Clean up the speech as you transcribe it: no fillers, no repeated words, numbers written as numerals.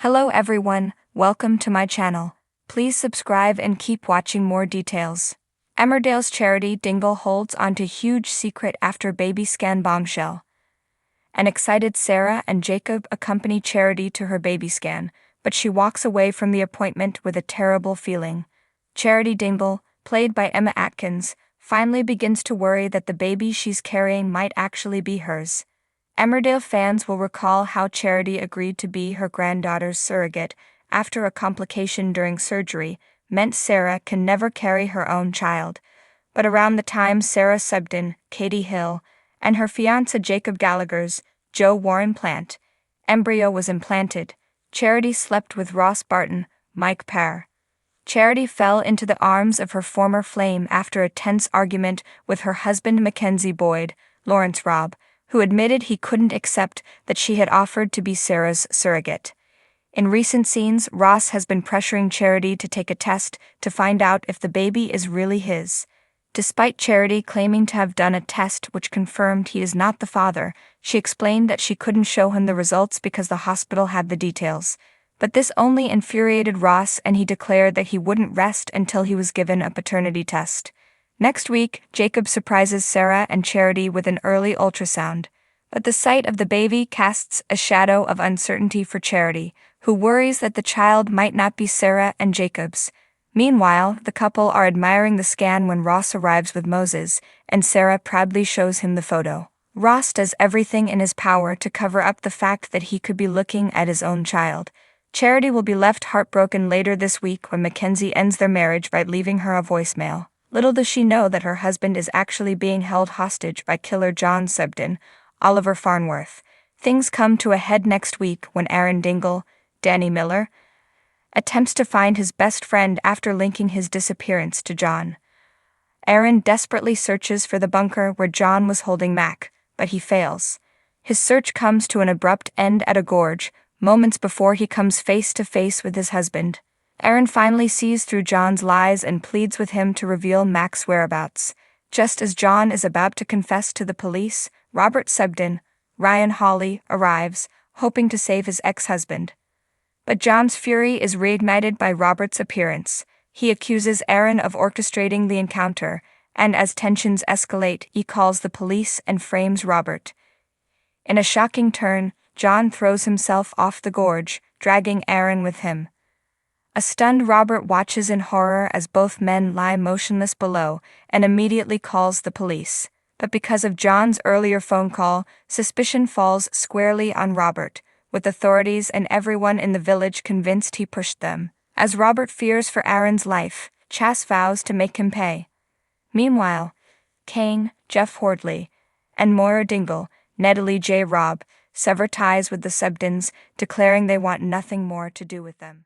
Hello everyone, welcome to my channel. Please subscribe and keep watching more details. Emmerdale's charity Dingle holds onto huge secret after baby scan Bombshell. An excited Sarah and Jacob accompany Charity to her baby scan, but she walks away from the appointment with a terrible feeling. Charity Dingle, played by Emma Atkins, finally begins to worry that the baby she's carrying might actually be hers. Emmerdale fans will recall how Charity agreed to be her granddaughter's surrogate after a complication during surgery meant Sarah can never carry her own child. But around the time Sarah subbed in Katie Hill and her fiancé Jacob Gallagher's Joe Warren Plant embryo was implanted, Charity slept with Ross Barton, Mike Parr. Charity fell into the arms of her former flame after a tense argument with her husband Mackenzie Boyd, Lawrence Robb, who admitted he couldn't accept that she had offered to be Sarah's surrogate. In recent scenes, Ross has been pressuring Charity to take a test to find out if the baby is really his. Despite Charity claiming to have done a test which confirmed he is not the father, she explained that she couldn't show him the results because the hospital had the details. But this only infuriated Ross, and he declared that he wouldn't rest until he was given a paternity test. Next week, Jacob surprises Sarah and Charity with an early ultrasound, but the sight of the baby casts a shadow of uncertainty for Charity, who worries that the child might not be Sarah and Jacob's. Meanwhile, the couple are admiring the scan when Ross arrives with Moses, and Sarah proudly shows him the photo. Ross does everything in his power to cover up the fact that he could be looking at his own child. Charity will be left heartbroken later this week when Mackenzie ends their marriage by leaving her a voicemail. Little does she know that her husband is actually being held hostage by killer John Subden, Oliver Farnworth. Things come to a head next week when Aaron Dingle, Danny Miller, attempts to find his best friend after linking his disappearance to John. Aaron desperately searches for the bunker where John was holding Mac, but he fails. His search comes to an abrupt end at a gorge, moments before he comes face to face with his husband. Aaron finally sees through John's lies and pleads with him to reveal Mac's whereabouts. Just as John is about to confess to the police, Robert Subden, Ryan Hawley, arrives, hoping to save his ex-husband. But John's fury is reignited by Robert's appearance. He accuses Aaron of orchestrating the encounter, and as tensions escalate, he calls the police and frames Robert. In a shocking turn, John throws himself off the gorge, dragging Aaron with him. A stunned Robert watches in horror as both men lie motionless below and immediately calls the police. But because of John's earlier phone call, suspicion falls squarely on Robert, with authorities and everyone in the village convinced he pushed them. As Robert fears for Aaron's life, Chas vows to make him pay. Meanwhile, Kane, Jeff Hordley, and Moira Dingle, Nedley J. Robb, sever ties with the Subdens, declaring they want nothing more to do with them.